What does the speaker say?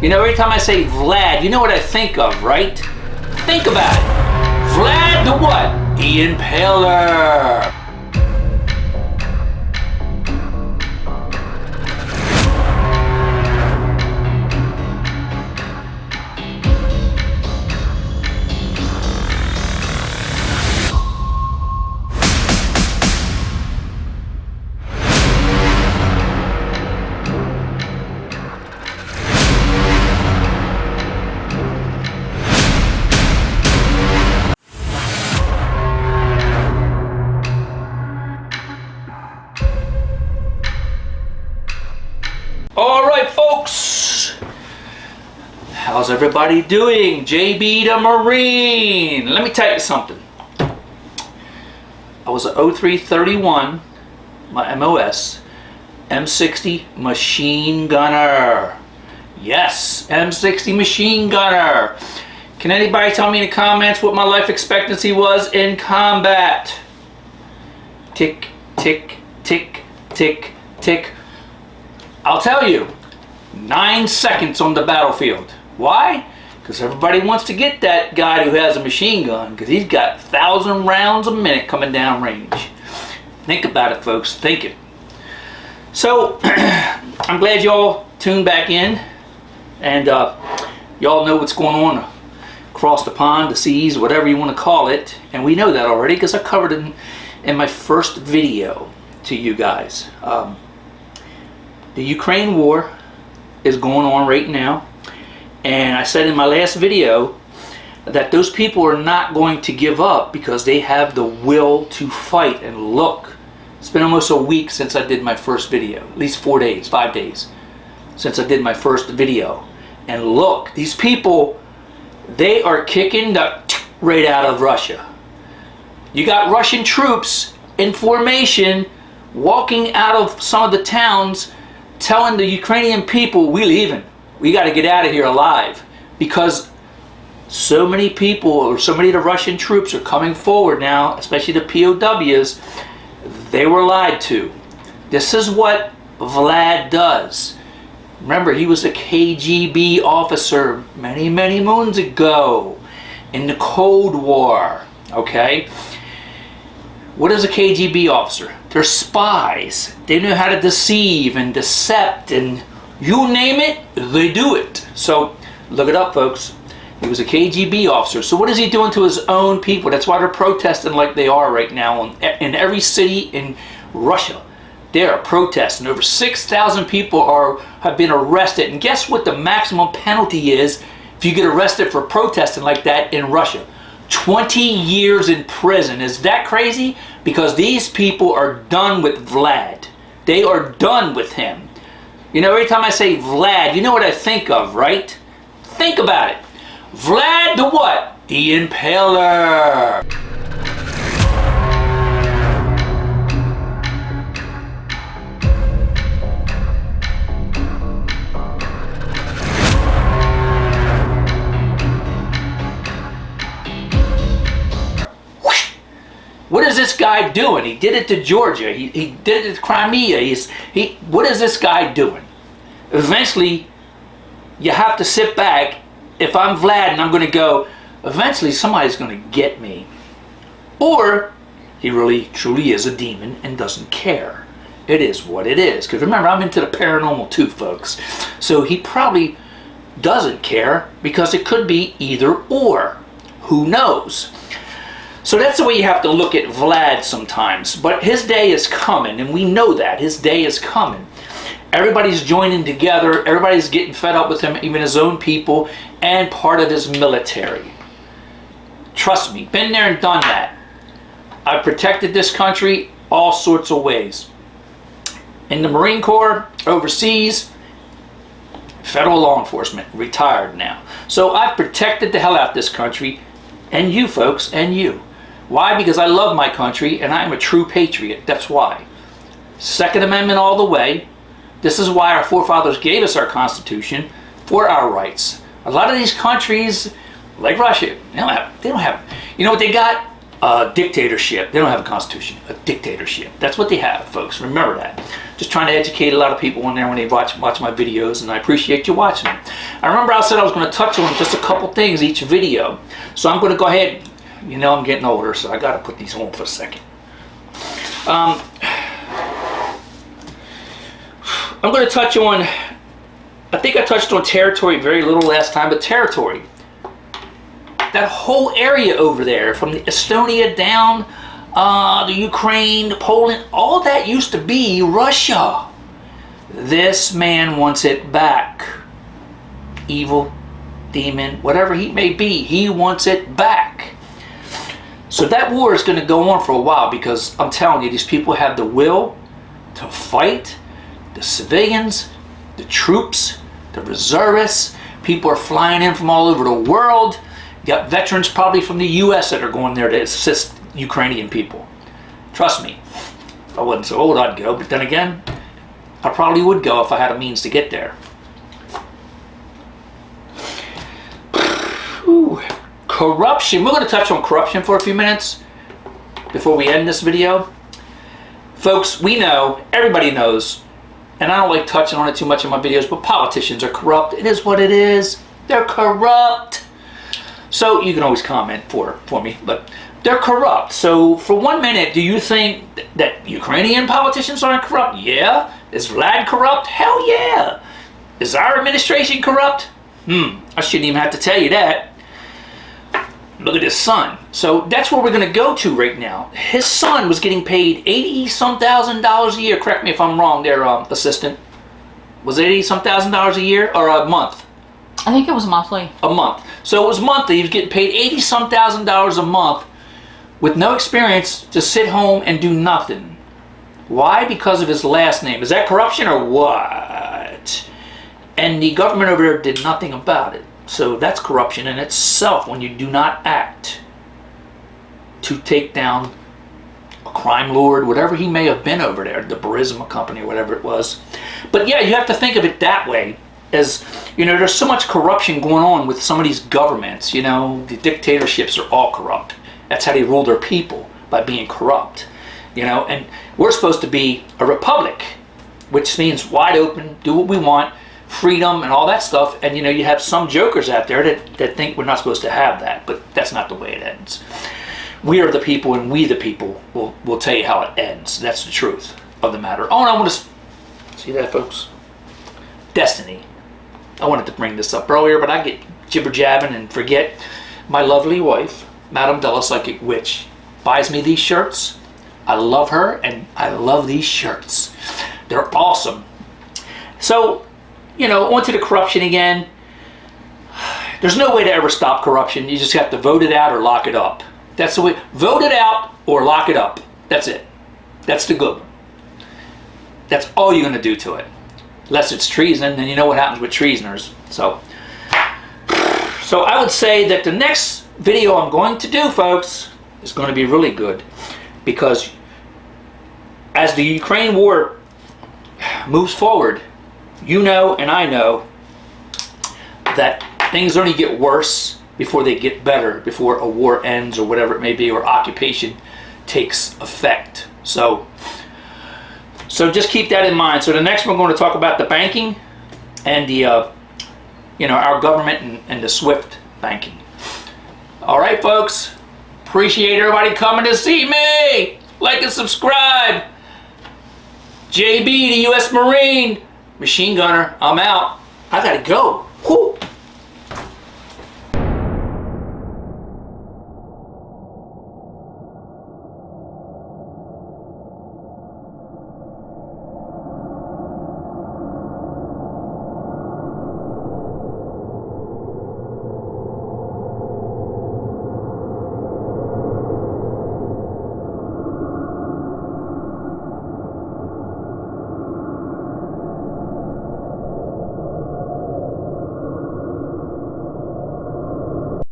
You know, every time I say Vlad, you know what I think of, right? Think about it. Vlad the what? The Impaler. Alright folks, how's everybody doing? JB the Marine. Let me tell you something. I was a 0331, my MOS, M60 machine gunner. Yes, M60 machine gunner. Can anybody tell me in the comments what my life expectancy was in combat? Tick, tick, tick, tick, tick. I'll tell you, 9 seconds on the battlefield. Why? Because everybody wants to get that guy who has a machine gun, because he's got 1,000 rounds a minute coming down range. Think about it, folks. Think it. So, I'm glad y'all tuned back in, and y'all know what's going on across the pond, the seas, whatever you want to call it. And we know that already because I covered it in my first video to you guys. The Ukraine war is going on right now, and I said in my last video that those people are not going to give up because they have the will to fight. And look, it's been almost a week since I did my first video, at least 4 days, 5 days since I did my first video. And look, these people, they are kicking the right out of Russia. You got Russian troops in formation walking out of some of the towns telling the Ukrainian people, we leaving. We got to get out of here alive. Because so many people, or so many of the Russian troops are coming forward now, especially the POWs, they were lied to. This is what Vlad does. Remember, he was a KGB officer many, many moons ago in the Cold War, okay? What is a KGB officer? They're spies. They know how to deceive and decept, and you name it, they do it. So look it up, folks. He was a KGB officer. So what is he doing to his own people? That's why they're protesting like they are right now in every city in Russia. They are protesting. Over 6,000 people have been arrested. And guess what the maximum penalty is if you get arrested for protesting like that in Russia? 20 years in prison. Is that crazy? Because these people are done with Vlad. They are done with him. You know, every time I say Vlad, you know what I think of, right? Think about it. Vlad the what? The Impaler. What is this guy doing? He did it to Georgia. He did it to Crimea. What is this guy doing? Eventually, you have to sit back. If I'm Vlad and I'm going to go, eventually somebody's going to get me. Or he really, truly is a demon and doesn't care. It is what it is. Because remember, I'm into the paranormal too, folks. So he probably doesn't care because it could be either or. Who knows? So that's the way you have to look at Vlad sometimes. But his day is coming, and we know that. His day is coming. Everybody's joining together. Everybody's getting fed up with him, even his own people, and part of his military. Trust me, been there and done that. I've protected this country all sorts of ways. In the Marine Corps, overseas, federal law enforcement, retired now. So I've protected the hell out of this country, and you folks, and you. Why? Because I love my country, and I am a true patriot. That's why. Second Amendment all the way. This is why our forefathers gave us our Constitution, for our rights. A lot of these countries, like Russia, they don't have. You know what they got? a dictatorship. They don't have a constitution, a dictatorship. That's what they have, folks. Remember that. Just trying to educate a lot of people in there when they watch my videos, and I appreciate you watching them. I remember I said I was going to touch on just a couple things each video. So I'm going to go ahead. You know, I'm getting older, so I got to put these on for a second. I'm going to touch on, I think I touched on territory very little last time, but territory. That whole area over there, from the Estonia down, the Ukraine, Poland, all that used to be Russia. This man wants it back. Evil, demon, whatever he may be, he wants it back. So that war is going to go on for a while, because I'm telling you, these people have the will to fight. The civilians, the troops, the reservists, people are flying in from all over the world. You got veterans probably from the US that are going there to assist Ukrainian people. Trust me, if I wasn't so old, I'd go. But then again, I probably would go if I had a means to get there. Whew. Corruption. We're going to touch on corruption for a few minutes before we end this video. Folks, we know, everybody knows, and I don't like touching on it too much in my videos, but politicians are corrupt. It is what it is. They're corrupt. So you can always comment for me, but they're corrupt. So for 1 minute, do you think that Ukrainian politicians aren't corrupt? Yeah. Is Vlad corrupt? Hell yeah. Is our administration corrupt? I shouldn't even have to tell you that. Look at his son. So that's where we're going to go to right now. His son was getting paid $80-some thousand a year. Correct me if I'm wrong there, assistant. Was it $80-some thousand a year or a month? I think it was monthly. A month. So it was monthly. He was getting paid $80-some thousand a month with no experience to sit home and do nothing. Why? Because of his last name. Is that corruption or what? And the government over there did nothing about it. So that's corruption in itself, when you do not act to take down a crime lord, whatever he may have been over there, the Burisma company or whatever it was. But yeah, you have to think of it that way. As you know, there's so much corruption going on with some of these governments. You know, the dictatorships are all corrupt. That's how they rule their people, by being corrupt. You know, and we're supposed to be a republic, which means wide open, do what we want, freedom and all that stuff. And you know, you have some jokers out there that think we're not supposed to have that, but that's not the way it ends. We are the people, and we the people will tell you how it ends. That's the truth of the matter. Oh, and I want to see that, folks. Destiny. I wanted to bring this up earlier, but I get jibber-jabbing and forget. My lovely wife, Madam Della Psychic Witch, buys me these shirts. I love her, and I love these shirts. They're awesome. So, you know, onto the corruption again. There's no way to ever stop corruption. You just have to vote it out or lock it up. That's the way. Vote it out or lock it up. That's it. That's the good one. That's all you're going to do to it. Unless it's treason, then you know what happens with treasoners. So I would say that the next video I'm going to do, folks, is going to be really good. Because as the Ukraine war moves forward, you know and I know that things only get worse before they get better, before a war ends or whatever it may be, or occupation takes effect. So just keep that in mind. So the next one, we're going to talk about the banking and the, you know, our government and the SWIFT banking. All right, folks. Appreciate everybody coming to see me. Like and subscribe. JB, the U.S. Marine, machine gunner. I'm out. I gotta go. Whew.